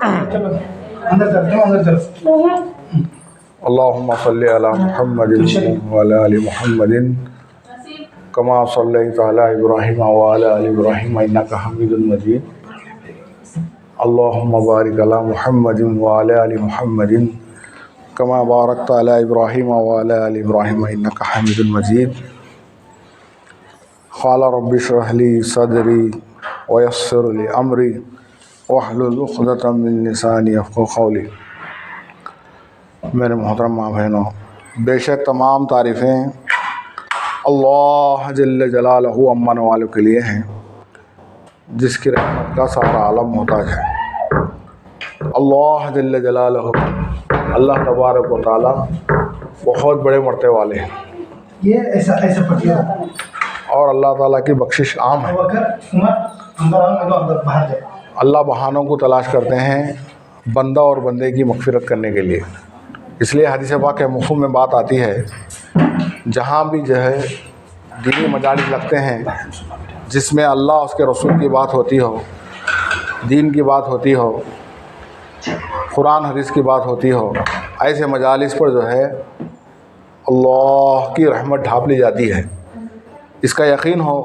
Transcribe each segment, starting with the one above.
चलो अंदर चलते हैं, अंदर चलो। अल्लाहुम्मा सल्ली अला मुहम्मदिन व अला आलि मुहम्मदिन कमा सल्लैता अला इब्राहीम व अला आलि इब्राहीम इन्नका हमीदुम मजीद। अल्लाहुम्मा बारिक अला मुहम्मदिन व अला आलि मुहम्मदिन कमा बारकता अला इब्राहीम व अला आलि इब्राहीम इन्नका हमीदुम मजीद। क़ाला रब्बि इश्रह ली सदरी व यस्सिर ली अमरी वहलुल उक़दतम मिन लिसानी यफ़क़हू क़ौली। मेरे मोहतरम माँ बहनों, बेशक तमाम तारीफ़ें अल्लाह जल्ल जलालहू अम्मन वालों के लिए हैं, जिसकी रहमत का सारा आलम मोहताज है। अल्लाह जल्ल जलालहू, अल्लाह तबारक व तआला बहुत बड़े मर्तबे वाले हैं। ये ऐसा ऐसा पटिया और अल्लाह ताला की बख्शिश आम है। अंदर बाहर जाए। अल्लाह बहानों को तलाश करते हैं बंदा और बंदे की मग़फ़िरत करने के लिए। इसलिए हदीस पाक के मफ़हूम में बात आती है, जहाँ भी जो है दीनी मजालिस लगते हैं जिसमें अल्लाह उसके रसूल की बात होती हो, दीन की बात होती हो, कुरान हदीस की बात होती हो, ऐसे मजालिस पर जो है अल्लाह की रहमत ढाँप ली जाती है। इसका यकीन हो।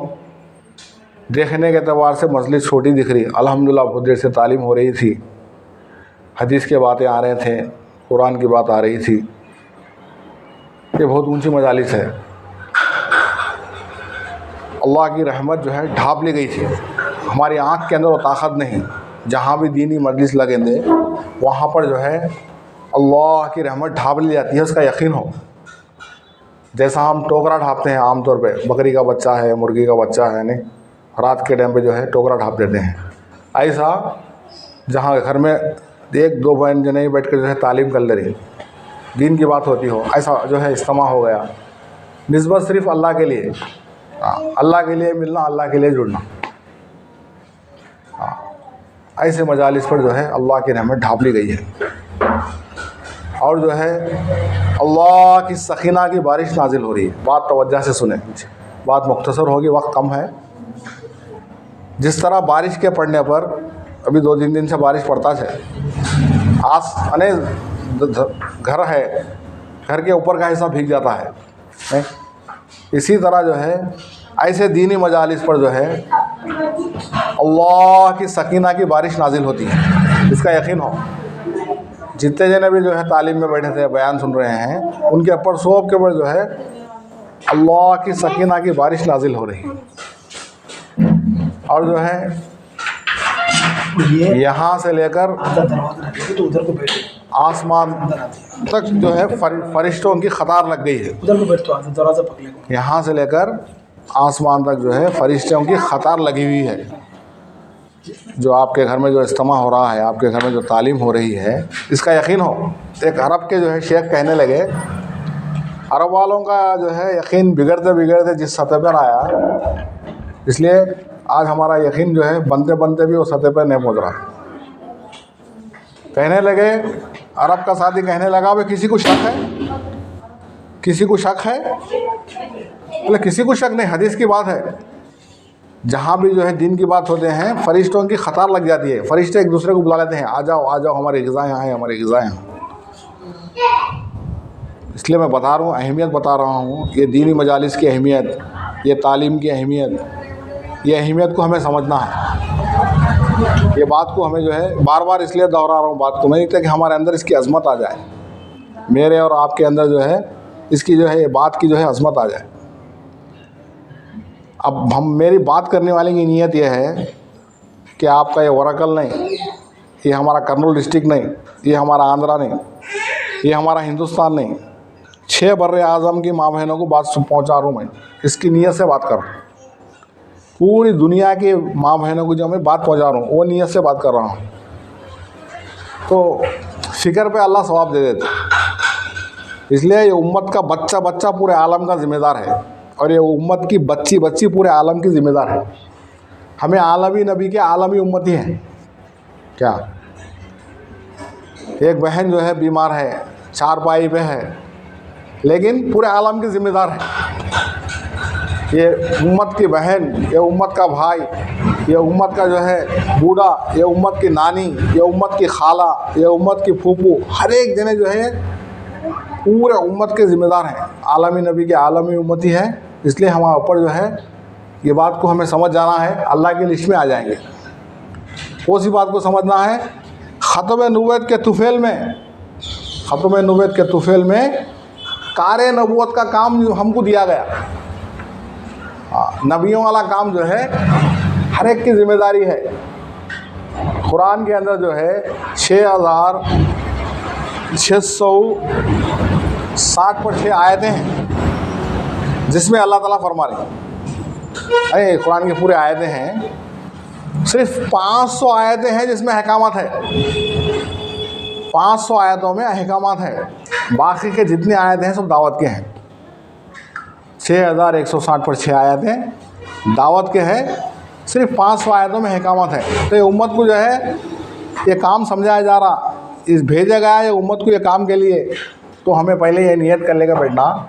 देखने के एतबार से मजलिस छोटी दिख रही, अल्हम्दुलिल्लाह बहुत देर से तालीम हो रही थी, हदीस के बातें आ रहे थे, कुरान की बात आ रही थी। ये बहुत ऊंची मजालिस है। अल्लाह की रहमत जो है ढाँप ली गई थी। हमारी आँख के अंदर वो ताकत नहीं। जहाँ भी दीनी मजलिस लगेंगे वहाँ पर जो है अल्लाह की रहमत ढाँप ली जाती है, उसका यकीन हो। जैसा हम टोकरा ढाँपते हैं आमतौर पे, बकरी का बच्चा है, मुर्गी का बच्चा है, नहीं रात के टाइम पे जो है टोकरा ढाँप देते हैं, ऐसा जहाँ घर में एक दो बहन जो नहीं बैठ कर जो है तालीम कर ले रही, दीन की बात होती हो, ऐसा जो है इज्तिमा हो गया। निस्बत सिर्फ़ अल्लाह के लिए, अल्लाह के लिए मिलना, अल्लाह के लिए जुड़ना। ऐसे मजालिस पर जो है अल्लाह की रहमत ढाँप ली गई है। और जो है अल्लाह की सकीना की बारिश नाजिल हो रही है। बात तवज्जो से सुने, बात मुख्तसर होगी, वक्त कम है। जिस तरह बारिश के पड़ने पर, अभी 2-3 दिन से बारिश पड़ता है, अने घर है, घर के ऊपर का हिस्सा भीग जाता है, नहीं? इसी तरह जो है ऐसे दीनी मजालिस पर जो है अल्लाह की सकीना की बारिश नाजिल होती है, इसका यकीन हो। जितने जने भी जो है तालीम में बैठे थे, बयान सुन रहे हैं, उनके ऊपर सब के ऊपर जो है अल्लाह की सकीना की बारिश नाजिल हो रही है। और जो है यहाँ से लेकर तो उधर को बैठो, आसमान तक जो है फरिश्तों की कतार लग गई है। उधर को बैठो, दरवाज़ा पकड़े को। यहाँ से लेकर आसमान तक जो है फरिश्तों की कतार लगी हुई है। जो आपके घर में जो इज्तिमा हो रहा है, आपके घर में जो तालीम हो रही है, इसका यकीन हो। एक अरब के जो है शेख कहने लगे, अरब वालों का जो है यकीन बिगड़ते बिगड़ते जिस सतह पर आया, इसलिए आज हमारा यकीन जो है बनते बनते भी वो सतह पर नहीं पहुँच रहा। कहने लगे, अरब का साथी कहने लगा, भाई किसी को शक है? किसी को शक है? बोले किसी को शक नहीं, हदीस की बात है। जहाँ भी जो है दिन की बात होते हैं, फरिश्तों की कतार लग जाती है। फरिश्ते एक दूसरे को बुला लेते हैं, आ जाओ हमारी ग़िज़ा यहाँ है, हमारी ग़िज़ा यहाँ। इसलिए मैं बता रहा हूँ, अहमियत बता रहा हूँ, ये दीनी मजालिस की अहमियत, ये तालीम की अहमियत, ये अहमियत को हमें समझना है। ये बात को हमें जो है बार बार इसलिए दोहरा रहा हूँ बात को, मैं नहीं कि हमारे अंदर इसकी अज़मत आ जाए, मेरे और आपके अंदर जो है इसकी जो है ये बात की जो है अज़मत आ जाए। अब मेरी बात करने वाले की नीयत यह है कि आपका ये वरकल नहीं, ये हमारा कर्नूल डिस्ट्रिक्ट नहीं, ये हमारा आंध्रा नहीं, ये हमारा हिंदुस्तान नहीं, 6 बर्रे आज़म की माँ बहनों को बात पहुँचा रहा हूँ मैं, इसकी नीयत से बात कर रहा हूँ। पूरी दुनिया की माँ बहनों को जो मैं बात पहुँचा रहा हूँ, वो नीयत से बात कर रहा हूँ। तो फ़िक्र पे अल्लाह सवाब दे देता। इसलिए ये उम्मत का बच्चा बच्चा पूरे आलम का ज़िम्मेदार है, और ये उम्मत की बच्ची बच्ची पूरे आलम की ज़िम्मेदार है। हमें आलमी नबी के आलमी उम्मती हैं क्या? एक बहन जो है बीमार है, चारपाई पे है, लेकिन पूरे आलम की ज़िम्मेदार है। ये उम्मत की बहन, ये उम्मत का भाई, ये उम्मत का जो है बूढ़ा, ये उम्मत की नानी, ये उम्मत की खाला, ये उम्मत की फूफू, हर एक जने जो है पूरे उम्मत के ज़िम्मेदार हैं। आलमी नबी के आलमी उम्मती है, इसलिए हमारे ऊपर जो है ये बात को हमें समझ जाना है, अल्लाह की लिस्ट में आ जाएंगे। उसी बात को समझना है। ख़त्म नबूवत के तुफ़ैल में, ख़त्म नबूवत के तुफ़ैल में कार नबूवत का काम जो हमको दिया गया, नबियों वाला काम जो है हर एक की ज़िम्मेदारी है। कुरान के अंदर जो है 6660 पर 6 आयतें हैं जिसमें अल्लाह ताला फरमा रहे हैं, अरे कुरान के पूरे आयतें हैं, सिर्फ 500 आयतें हैं जिसमें अहकामात है। 500 आयतों में अहकामात है, बाकी के जितने आयतें हैं सब दावत के हैं। 6160 पर 6 आयतें दावत के हैं, सिर्फ 500 आयतों में अहकामात है। तो ये उम्मत को जो है ये काम समझाया जा रहा, इस भेजा गया है उम्मत को ये काम के लिए। तो हमें पहले ये नियत कर लेकर बैठना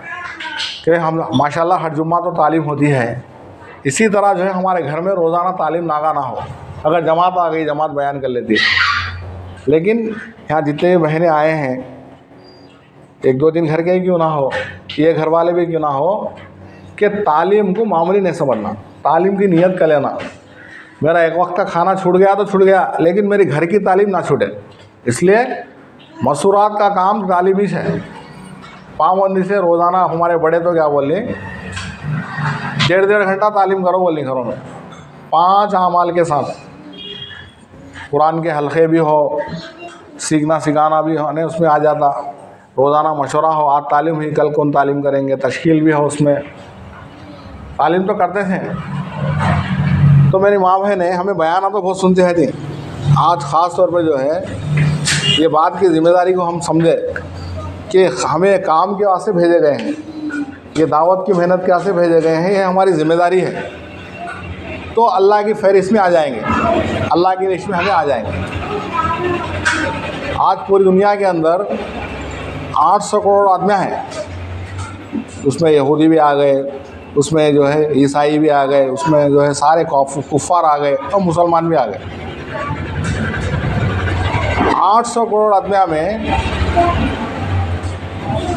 कि हम माशाल्लाह हर जुम्मा तो तालीम होती है, इसी तरह जो है हमारे घर में रोज़ाना तालीम नागा ना हो। अगर जमात आ गई, जमात बयान कर लेती है, लेकिन यहाँ जितने बहनें आए हैं, 1-2 दिन घर के ही क्यों ना हो, ये घर वाले भी क्यों ना हो, कि तालीम को मामूली नहीं समझना, तालीम की नियत कर लेना। मेरा एक वक्त का खाना छूट गया तो छूट गया, लेकिन मेरी घर की तालीम ना छूटे। इसलिए मसूरात का काम तालीमी है। पाबंदी से रोज़ाना हमारे बड़े तो क्या बोले, 1.5 घंटा तालीम करो बोली घरों में, 5 अमाल के साथ। कुरान के हल्के भी हो, सीखना सिखाना भी हो, उसमें आ जाता। रोज़ाना मशवरा हो, आज तालीम हुई कल कौन तालीम करेंगे, तश्कील भी हो, उसमें तालीम तो करते थे। तो मेरी माँ बहनें हमें बयान तो बहुत सुनते हैं थी। आज ख़ास तौर पर जो है ये बात की ज़िम्मेदारी को हम समझे कि हमें काम के वास्ते भेजे गए हैं, ये दावत की मेहनत के वास्ते भेजे गए हैं, ये हमारी ज़िम्मेदारी है। तो अल्लाह की फहरिस्त में आ जाएंगे, अल्लाह की लिस्ट में हमें आ जाएंगे। आज पूरी दुनिया के अंदर 800 करोड़ आदमी हैं, उसमें यहूदी भी आ गए, उसमें जो है ईसाई भी आ गए, उसमें जो है सारे कुफ़ार आ गए और मुसलमान भी आ गए। 800 करोड़ आदमिया में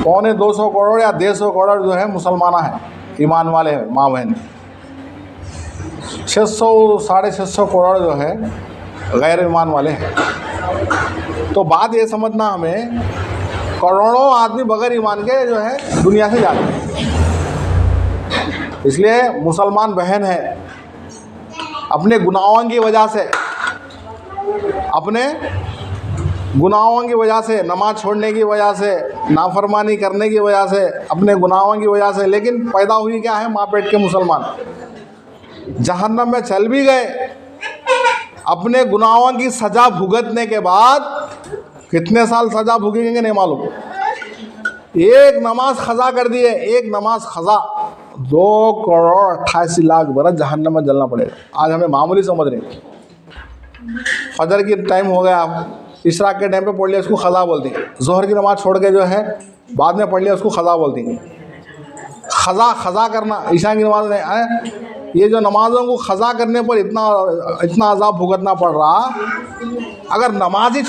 250 करोड़ या 150 करोड़ जो है मुसलमान हैं, ईमान वाले हैं, माँ बहन। 600-650 करोड़ जो है गैर ईमान वाले हैं। तो बात ये समझना हमें, करोड़ों आदमी बगैर ईमान के जो है दुनिया से जाते हैं। इसलिए मुसलमान बहन है, अपने गुनाहों की वजह से, अपने गुनाहों की वजह से, नमाज छोड़ने की वजह से, नाफरमानी करने की वजह से, अपने गुनाहों की वजह से, लेकिन पैदा हुई क्या है, माँ पेट के मुसलमान, जहन्नम में चल भी गए। अपने गुनाहों की सज़ा भुगतने के बाद कितने साल सज़ा भुगतेंगे नहीं मालूम। एक नमाज ख़ज़ा कर दिए, एक नमाज ख़ज़ा, 2,88,00,000 बरस जहन्नम में जलना पड़ेगा। आज हमें मामूली समझ रहे हैं। फजर की टाइम हो गया, इशराक के टाइम पे पढ़ लिया, उसको ख़ज़ा बोलती हैं। ज़ोहर की नमाज़ छोड़ के जो है बाद में पढ़ लिया, उसको ख़ज़ा बोलती हैं। ख़ज़ा करना, ईशा की नमाज नहीं। ये जो नमाज़ों को ख़ज़ा करने पर इतना अज़ाब भुगतना पड़ रहा, अगर नमाज ही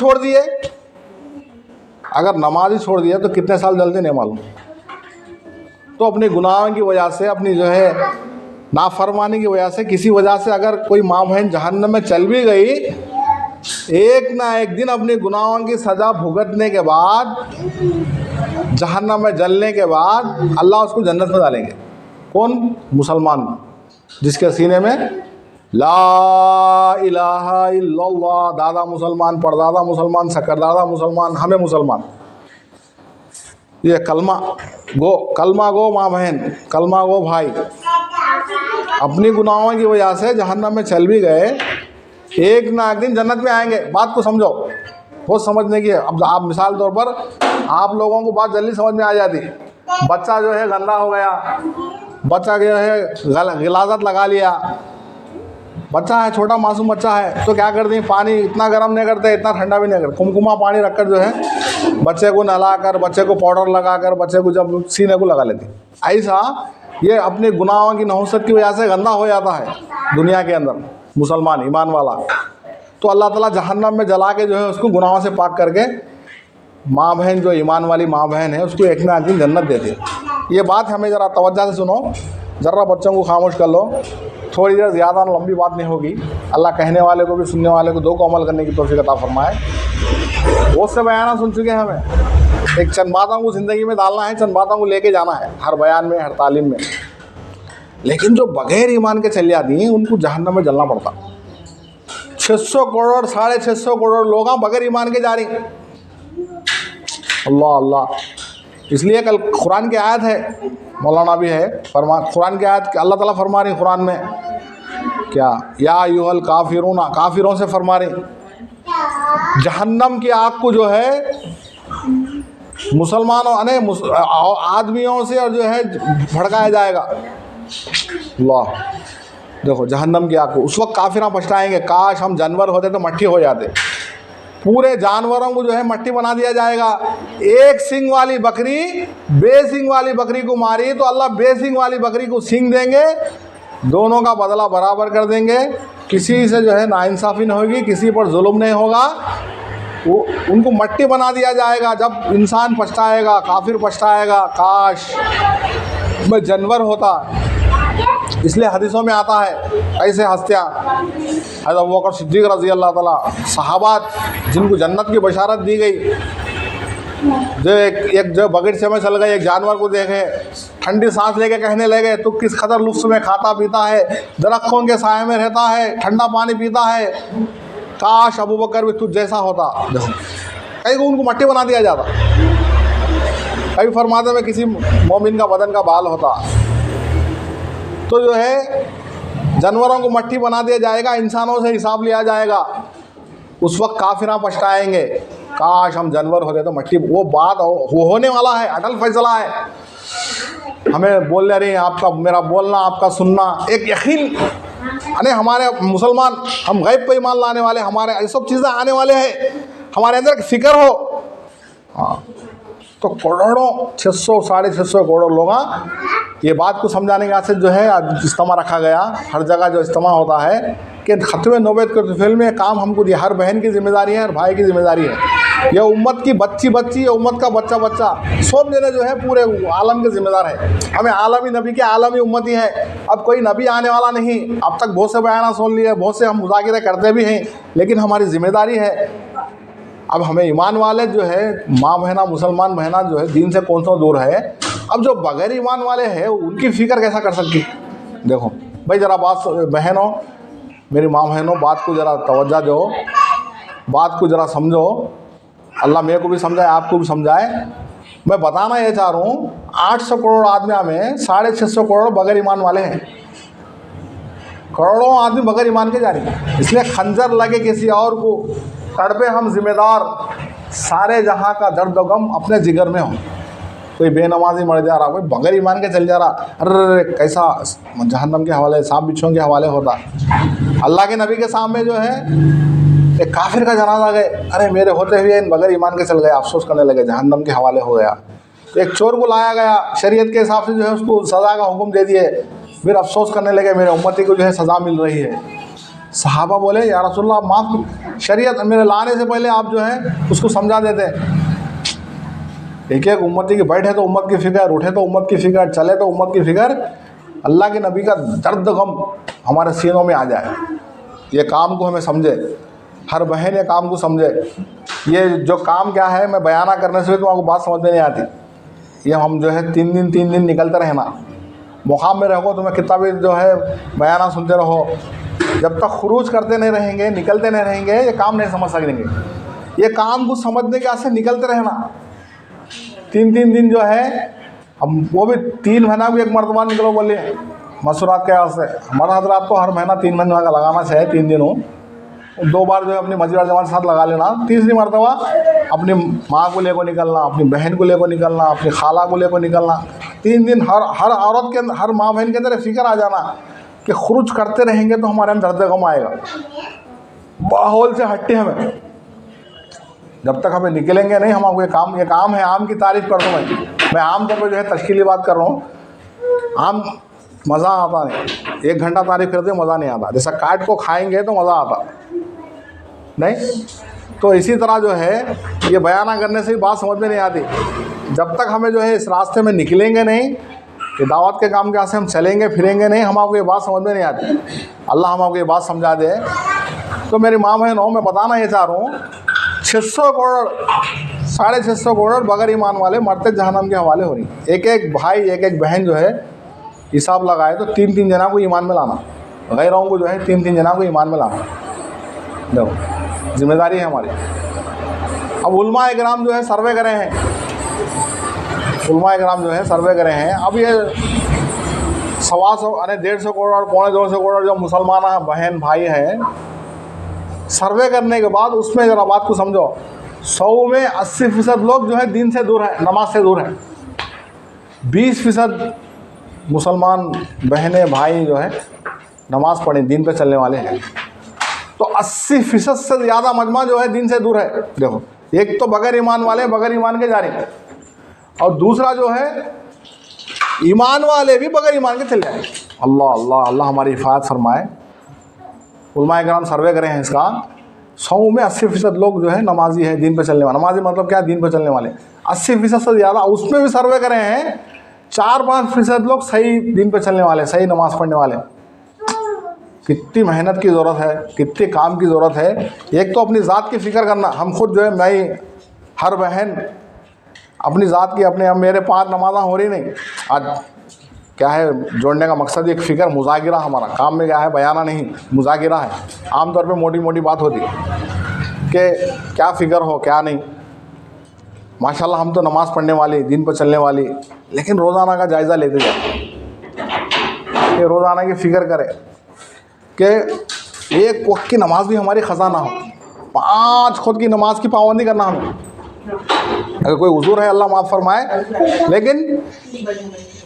छोड़ दिए, तो कितने साल जलते नहीं मालूम। तो अपने गुनाहों की वजह से, अपनी जो है नाफरमानी की वजह से, किसी वजह से अगर कोई माँ बहन जहन्नम में चल भी गई, एक ना एक दिन अपने गुनाहों की सज़ा भुगतने के बाद, जहन्नम में जलने के बाद अल्लाह उसको जन्नत में डालेंगे। कौन? मुसलमान, जिसके सीने में ला इलाहा इल्लल्लाह, दादा मुसलमान, परदादा मुसलमान, सकरदादा मुसलमान, हमें मुसलमान, ये कलमा गो माँ बहन, कलमा गो भाई, अपनी गुनाहों की वजह से जहन्नम में चल भी गए, एक ना एक दिन जन्नत में आएंगे। बात को समझो, बहुत समझने की है। अब आप मिसाल तौर पर आप लोगों को बात जल्दी समझ में आ जाती। बच्चा जो है गंदा हो गया, बच्चा जो है गिलाजत लगा लिया, बच्चा है, छोटा मासूम बच्चा है, तो क्या करते हैं, पानी इतना गर्म नहीं करते, इतना ठंडा भी नहीं करते, कुमकुमा पानी रखकर जो है बच्चे को नहलाकर, बच्चे को पाउडर लगाकर, बच्चे को जब सीने को लगा लेते। ऐसा ये अपने गुनाहों की नहुसत की वजह से गंदा हो जाता है दुनिया के अंदर, मुसलमान ईमान वाला, तो अल्लाह ताला जहन्नम में जला के जो है उसको गुनाहों से पाक करके माँ बहन, जो ईमान वाली माँ बहन है, उसको एक ना एक दिन जन्नत देते हैं। ये बात हमें ज़रा तवज्जो से सुनो, ज़रा बच्चों को खामोश कर लो, थोड़ी देर ज़्यादा लंबी बात नहीं होगी। अल्लाह कहने वाले को भी सुनने वाले को दो को अमल करने की तौफीक अता फरमाए। बहुत से बयान सुन चुके हैं हमें, एक चंद बातों को ज़िंदगी में डालना है, चंद बातों को लेके जाना है हर बयान में, हर तालीम में। लेकिन जो बग़ैर ईमान के चल जाती हैं उनको जहन्नम में जलना पड़ता। 600 करोड़ 650 करोड़ लोग बग़ैर ईमान के जा रही। अल्लाह अल्लाह। इसलिए कल कुरान की आयत है, मौलाना भी है, कुरान की आयत अल्लाह ताला फरमा रही कुरान में क्या, या अय्युहल काफिरून, काफिरों से फरमा रही जहन्नम की आग को जो है मुसलमानों आदमियों से और जो है भड़काया जाएगा। अल्लाह, देखो जहन्नम की आग को उस वक्त काफिर पछताएंगे, काश हम जानवर होते तो मट्टी हो जाते। पूरे जानवरों को जो है मट्टी बना दिया जाएगा। एक सींग वाली बकरी बेसींग वाली बकरी को मारी तो अल्लाह बेसींग वाली बकरी को सींग देंगे, दोनों का बदला बराबर कर देंगे। किसी से जो है नाइंसाफ़ी नहीं होगी, किसी पर जुल्म नहीं होगा, वो उनको मट्टी बना दिया जाएगा। जब इंसान पछताएगा, काफिर पछताएगा, काश मैं जानवर होता। इसलिए हदीसों में आता है ऐसे हस्तियाँ, हज़रत अबू बकर सिद्दीक़ रज़ी अल्लाह ताला, सहाबात जिनको जन्नत की बशारत दी गई, जो एक जो बगीचे में चल गए, एक जानवर को देखे, ठंडी सांस लेके कहने लगे तू किस कदर लुत्फ़ में खाता पीता है, दरख्तों के साए में रहता है, ठंडा पानी पीता है, काश अबू बकर भी तुझ जैसा होता। देखो कहीं को उनको मट्टी बना दिया जाता, कभी फरमाते में किसी मोमिन का बदन का बाल होता। तो जो है जानवरों को मट्टी बना दिया जाएगा, इंसानों से हिसाब लिया जाएगा। उस वक्त काफिरा पछताएंगे, काश हम जानवर होते तो मट्टी। वो बात वो होने वाला है, अटल फैसला है। हमें बोलने रही आपका मेरा बोलना, आपका सुनना, एक यकीन अरे हमारे मुसलमान, हम गैब पे ईमान लाने वाले, हमारे ये सब चीज़ें आने वाले हैं, हमारे अंदर एक फ़िक्र हो। हाँ, तो करोड़ों 600 650 करोड़ लोग ये बात को समझाने के वास्ते जो है आज इज्तिमा रखा गया। हर जगह जो इज्तिमा होता है कि ख़त्म नबूवत के तहफ़्फ़ुल में काम हमको दिया, हर बहन की जिम्मेदारी है, हर भाई की जिम्मेदारी है। यह उम्मत की बच्ची, उम्मत का बच्चा, सब जने जो है पूरे आलम के ज़िम्मेदार है। हमें आलमी नबी के आलमी उम्मती है। अब कोई नबी आने वाला नहीं। अब तक बहुत से बयान सुन लिए, बहुत से हम मुज़ाकिरे करते भी हैं, लेकिन हमारी ज़िम्मेदारी है। अब हमें ईमान वाले जो है माँ बहना, मुसलमान बहना जो है दीन से कौन सा दूर है। अब जो बगैर ईमान वाले हैं उनकी फ़िक्र कैसा कर सकती। देखो भाई ज़रा बात, बहनों, मेरी माँ बहनों, बात को ज़रा तवज्जो दो, बात को ज़रा समझो। अल्लाह मेरे को भी समझाए, आपको भी समझाए। मैं बताना ये चाह रहा हूँ 800 करोड़ आदमियों में 650 करोड़ बगैर ईमान वाले हैं। करोड़ों आदमी बगैर ईमान के जा रही है। इसलिए खंजर लगे किसी और को, तड़पे हम जिम्मेदार, सारे जहाँ का दर्द व गम अपने जिगर में हो। कोई बेनमाजी मर जा रहा, कोई बगैर ईमान के चल जा रहा, अरे कैसा जहन्नम के हवाले, सांप बिच्छों के हवाले होता। अल्लाह के नबी के सामने जो है एक काफिर का जनाजा गए, अरे मेरे होते हुए इन बगैर ईमान के चल गए, अफसोस करने लगे, जहन्नम के हवाले हो गया। तो एक चोर को लाया गया, शरीयत के हिसाब से जो है उसको सज़ा का हुक्म दे दिए, फिर अफसोस करने लगे मेरे उम्मती को जो है सज़ा मिल रही है। सहाबा बोले या रसूलल्लाह आप माफ़, शरीयत मेरे लाने से पहले आप जो है उसको समझा देते। एक एक उम्मती की बैठे तो उम्मत की फ़िक्र, उठे तो उम्मत की फ़िक्र, चले तो उम्मत की फ़िक्र, अल्लाह के नबी का दर्द गम हमारे सीनों में आ जाए। ये काम को हमें समझे, हर बहन ये काम को समझे। ये जो काम क्या है, मैं बयाना करने से तो आपको बात समझ में नहीं आती। ये हम जो है तीन दिन निकलते रहना, मुकाम में रहो तो मैं कितना भी जो है बयाना सुनते रहो, जब तक खुरूज करते नहीं रहेंगे, निकलते नहीं रहेंगे, ये काम नहीं समझ सकेंगे। ये काम को समझने के वास्ते निकलते रहना। तीन दिन जो है हम, वो भी 3 महीना भी एक मरतबा निकलो बोले मसूरात के वास्ते। हमारा हजरात को हर महीना 3 महीना का लगाना चाहिए, 3 दिन हो, 2 बार जो है अपनी मस्जिद जमात के साथ लगा लेना। तीसरी मरतबा अपनी माँ को लेकर निकलना, अपनी बहन को लेकर निकलना, अपनी खाला को लेकर निकलना। 3 दिन हर औरत के अंदर, हर माँ बहन के अंदर फिक्र आ जाना कि खुरुज करते रहेंगे तो हमारे अंदर दर्द गम आएगा। माहौल से हटते हमें, जब तक हमें निकलेंगे नहीं। हम आपको ये काम है, आम की तारीफ़ कर दूँ मैं आम तौर पर जो है तश्कीली बात कर रहा हूँ। आम मज़ा आता नहीं, 1 घंटा तारीफ करते मज़ा नहीं आता, जैसा काट को खाएंगे तो मज़ा आता नहीं। तो इसी तरह जो है ये बयाना करने से भी बात समझ में नहीं आती। जब तक हमें जो है इस रास्ते में निकलेंगे नहीं, ये दावत के काम के रास्ते हम चलेंगे फिरेंगे नहीं, हम आपको ये बात समझ में नहीं आती। अल्लाह हम आपको ये बात समझा दे। तो मेरी माँ बहनों, मैं बताना ये चाह रहा हूँ, 600 करोड़ 650 करोड़ बगैर ईमान वाले मरते जहन्नम के हवाले हो रही। एक एक भाई एक एक बहन जो है हिसाब लगाए तो 3-3 जना को ईमान में लाना, गैरों को जो है 3-3 जना को ईमान में लाना, देखो जिम्मेदारी है हमारी। अब उलमा इकराम जो है सर्वे करे हैं, उलमा इकराम जो है सर्वे करे हैं। अब ये 125 यानी 150 करोड़ 250 करोड़ जो मुसलमान बहन भाई हैं, सर्वे करने के बाद उसमें ज़रा बात को समझो, 100 में 80% लोग जो है दीन से दूर हैं, नमाज से दूर हैं। 20% मुसलमान बहनें भाई जो है नमाज पढ़े दीन पे चलने वाले हैं। तो 80% से ज़्यादा मजमा जो है दीन से दूर है। देखो, एक तो बगैर ईमान वाले बगैर ईमान के जारी, और दूसरा जो है ईमान वाले भी बगैर ईमान के चले जाए। अल्लाह अल्लाह अल्लाह हमारी हिफाजत फरमाए। उलमाए कराम सर्वे करें हैं इसका, 100 में 80% लोग जो है नमाजी है, दीन पे चलने वाले। नमाजी मतलब क्या, दीन पे चलने वाले 80% से ज़्यादा। उसमें भी सर्वे करें हैं 4-5% लोग सही दीन पे चलने वाले, सही नमाज़ पढ़ने वाले। कितनी मेहनत की ज़रूरत है, कितने काम की ज़रूरत है। एक तो अपनी ज़ात की फ़िक्र करना, हम खुद जो है, मैं हर बहन अपनी ज़ात की, अपने, अब मेरे 5 नमाज़ा हो रही नहीं। आज क्या है जोड़ने का मकसद, एक फ़िक्र मुज़ाकिरा, हमारा काम में क्या है, बयाना नहीं, मुज़ाकिरा है। आमतौर पे मोटी मोटी बात होती है कि क्या फ़िक्र हो क्या नहीं। माशाल्लाह हम तो नमाज़ पढ़ने वाली, दीन पर चलने वाली, लेकिन रोज़ाना का जायज़ा लेते जाए कि रोज़ाना की फ़िक्र करें कि एक वक्त की नमाज भी हमारी ख़ज़ा ना हो। 5 खुद की नमाज की पाबंदी करना हमें। अगर कोई उज़ूर है अल्लाह माफ़ फरमाए, लेकिन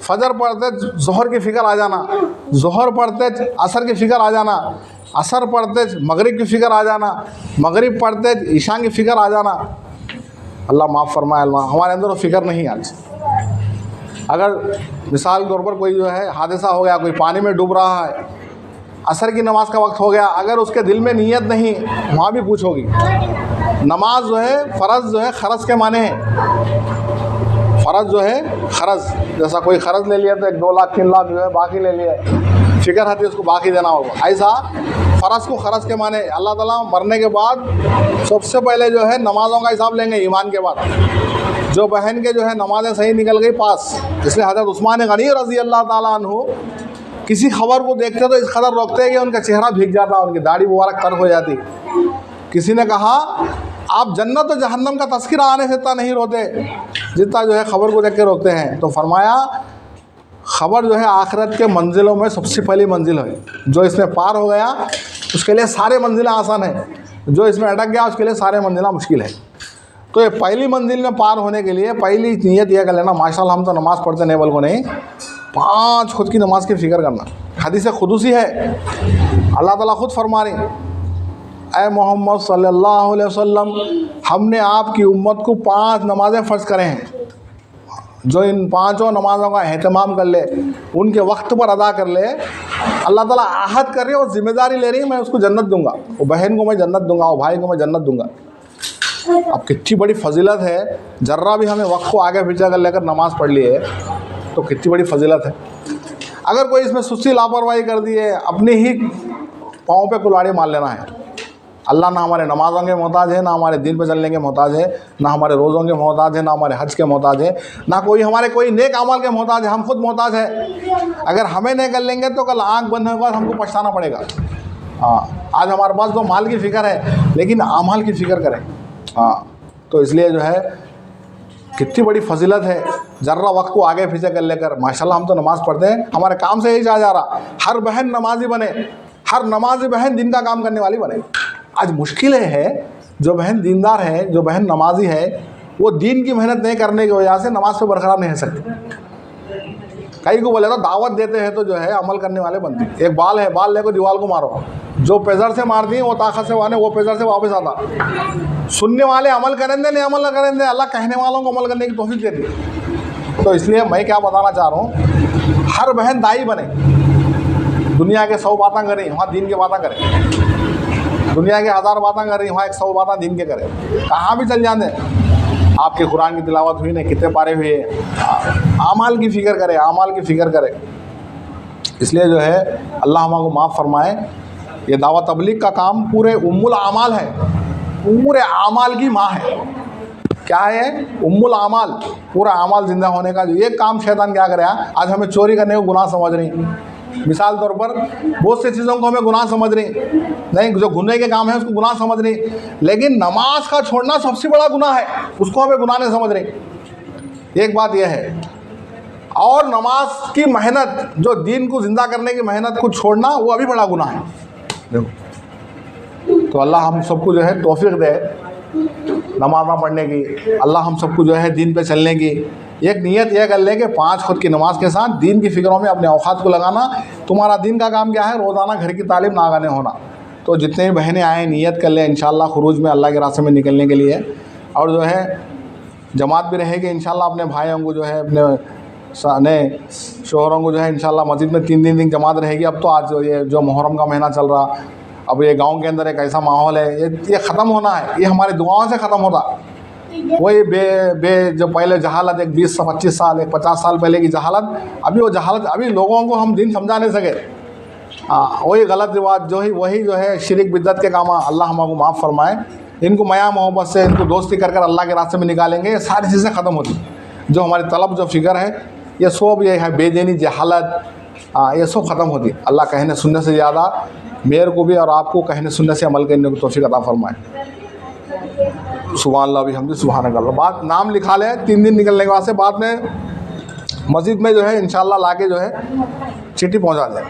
फजर पढ़ते ज़ोहर की फ़िक्र आ जाना, ज़ोहर पढ़ते असर की फ़िक्र आ जाना, असर पढ़ते मगरिब की फ़िक्र आ जाना, मगरिब पढ़ते ईशा की फ़िक्र आ जाना, अल्लाह माफ़ फरमाए। अल्लाह हमारे अंदर वो फ़िक्र नहीं आज। अगर मिसाल के तौर पर कोई जो है हादसा हो गया, कोई पानी में डूब रहा है, असर की नमाज का वक्त हो गया, अगर उसके दिल में नीयत नहीं, वहाँ भी पूछोगी। नमाज जो है फ़र्ज़ जो है खरज के माने हैं। फ़र्ज़ जो है खरज, जैसा कोई ख़र्ज़ ले लिया तो 1-2 लाख 3 लाख जो है बाकी ले लिए, फ़िक्र आती है उसको बाकी देना होगा। ऐसा फ़र्ज़ को खरज के माने। अल्लाह ताला मरने के बाद सबसे पहले जो है नमाज़ों का हिसाब लेंगे ईमान के बाद। जो बहन के जो है नमाज़ें सही निकल गई पास, इसलिए हज़रत उस्मान गनी रज़ी अल्लाह ताला अन्हु किसी खबर को देखते तो इस कदर रोकते हैं कि उनका चेहरा भीग जाता, उनकी दाढ़ी मुबारक तर हो जाती। किसी ने कहा आप जन्नत और जहन्नम का तज़किरा आने से इतना नहीं रोते जितना जो है ख़बर को देख के रोकते हैं। तो फरमाया ख़बर जो है आखिरत के मंजिलों में सबसे पहली मंजिल है। जो इसमें पार हो गया उसके लिए सारे मंजिलें आसान है, जो इसमें अटक गया उसके लिए सारे मंजिलें मुश्किल है। तो ये पहली मंजिल में पार होने के लिए पहली नीयत यह कर लेना, माशाल्लाह हम तो नमाज़ पढ़ते नहीं, बल्कि नहीं 5 खुद की नमाज की फ़िक्र करना। हदीस खुदूसी है, अल्लाह ताला खुद फरमा रहे, ऐ मोहम्मद सल्लल्लाहु अलैहि वसल्लम, हमने आपकी उम्मत को 5 नमाज़ें फ़र्ज़ करे हैं। जो इन 5 नमाज़ों का एहतमाम कर ले, उनके वक्त पर अदा कर ले, अल्लाह ताला आहद कर रही है और ज़िम्मेदारी ले रही है, मैं उसको जन्नत दूंगा, वो बहन को मैं जन्नत दूंगा, वो भाई को मैं जन्नत दूंगा। अब कितनी बड़ी फजीलत है, जर्रा भी हमें वक्त को आगे पीछे कर लेकर नमाज़ पढ़ ली है तो कितनी बड़ी फजीलत है। अगर कोई इसमें सुस्ती लापरवाही कर दी है, अपने ही पाँव पे कुल्हाड़ी मार लेना है। अल्लाह ना हमारे नमाज़ों के मोहताज है, ना हमारे दिन पे चलने के मोहताज है, ना हमारे रोज़ों के मोहताज है, ना हमारे हज के मोहताज है, ना कोई हमारे कोई नेक अमल के मोहताज है। हम खुद मोहताज है। अगर हमें नहीं कर लेंगे तो कल आँख बंद होने के बाद हमको पछताना पड़ेगा। हाँ, आज हमारे पास तो माल की फ़िक्र है, लेकिन अमाल की फ़िक्र करें। हाँ, तो इसलिए जो है कितनी बड़ी फजीलत है, जर्रा वक्त को आगे पीछे कर लेकर। माशाल्लाह हम तो नमाज़ पढ़ते हैं, हमारे काम से यही जा रहा, हर बहन नमाजी बने, हर नमाजी बहन दिन का काम करने वाली बने। आज मुश्किलें है, जो बहन दीनदार है, जो बहन नमाजी है, वो दीन की मेहनत नहीं करने की वजह से नमाज पे बरकरार नहीं रह सकती। कई को बोले तो दावत देते हैं तो जो है अमल करने वाले बनते हैं। एक बाल है, बाल लेकर दीवार को मारो, जो पेजर से मारती है वो ताकत से वाने, वो पेजर से वापस आता। सुनने वाले अमल करेंगे, नहीं अमल करेंगे, अल्लाह कहने वालों को अमल करने की तौफीक देती है। तो इसलिए मैं क्या बताना चाह रहा हूँ, हर बहन दाई बने। दुनिया के 100 बातें करें, वहाँ दीन की बातें करें। दुनिया के 1000 बातें करें, वहाँ 100 बातें दीन के करें। कहाँ भी चल जाते, आपके कुरान की तिलावत हुई नहीं, कितने पारे हुए, आमाल की फ़िक्र करें, आमाल की फ़िक्र करें। इसलिए जो है अल्लाह हमको माफ़ फरमाए। ये दावत तबलीग का काम पूरे उम्मुल आमाल है, पूरे आमाल की माँ है। क्या है? उम्मुल आमाल, पूरा आमाल ज़िंदा होने का। जो एक काम शैतान क्या करे, आज हमें चोरी करने को गुनाह समझ रही, मिसाल तौर पर बहुत सी चीज़ों को हमें गुनाह समझ रही नहीं, जो गुनाह के काम है उसको गुनाह समझ रही, लेकिन नमाज का छोड़ना सबसे बड़ा गुनाह है, उसको हमें गुनाह नहीं समझ रही। एक बात यह है। और नमाज की मेहनत, जो दीन को ज़िंदा करने की मेहनत को छोड़ना, वो अभी बड़ा गुनाह है। देखो, तो अल्लाह हम सबको जो है तौफीक दे नमाज़ पढ़ने की, अल्लाह हम सबको जो है दीन पे चलने की। एक नीयत यह कर ले कि 5 खुद की नमाज के साथ दीन की फ़िक्रों में अपने औकात को लगाना। तुम्हारा दीन का काम क्या है? रोज़ाना घर की तालीम नागाने होना। तो जितने भी बहनें आए नियत कर लें इंशाअल्लाह खुरूज में अल्लाह के रास्ते में निकलने के लिए। और जो है जमात भी रहेगी इंशाअल्लाह, अपने भाइयों को जो है, अपने शोहरों को जो है इंशाअल्लाह मस्जिद में 3 दिन जमात रहेगी। अब तो आज ये जो मुहर्रम का महीना चल रहा, अब ये गांव के अंदर एक ऐसा माहौल है, ये ख़त्म होना है, ये हमारी दुआओं से ख़त्म होता। वही जो पहले जहालत, एक 20-25 साल, एक 50 साल पहले की जहालत, अभी वो जहालत, अभी लोगों को हम दीन समझा नहीं सके। वही गलत रिवाज वही जो है शिरक बिद्दत के काम, अल्लाह हमको माफ़ फरमाए। इनको मया मोहब्बत से, इनको दोस्ती कर अल्लाह के रास्ते में निकालेंगे, ये सारी चीज़ें ख़त्म होती। जो हमारी तलब, जो फ़िक्र है, ये सब ये है बेदीनी, जहालत, ये सब ख़त्म होती। अल्लाह कहने सुनने से ज़्यादा मेरे को भी और आपको कहने सुनने से अमल करने को तौफीक अता फरमाए। सुभान अल्लाह बिहम्दी सुभान अल्लाह। बात नाम लिखा ले 3 दिन निकलने के बाद से, बाद में मस्जिद में जो है इंशाअल्लाह लाके जो है चिट्ठी पहुंचा दें।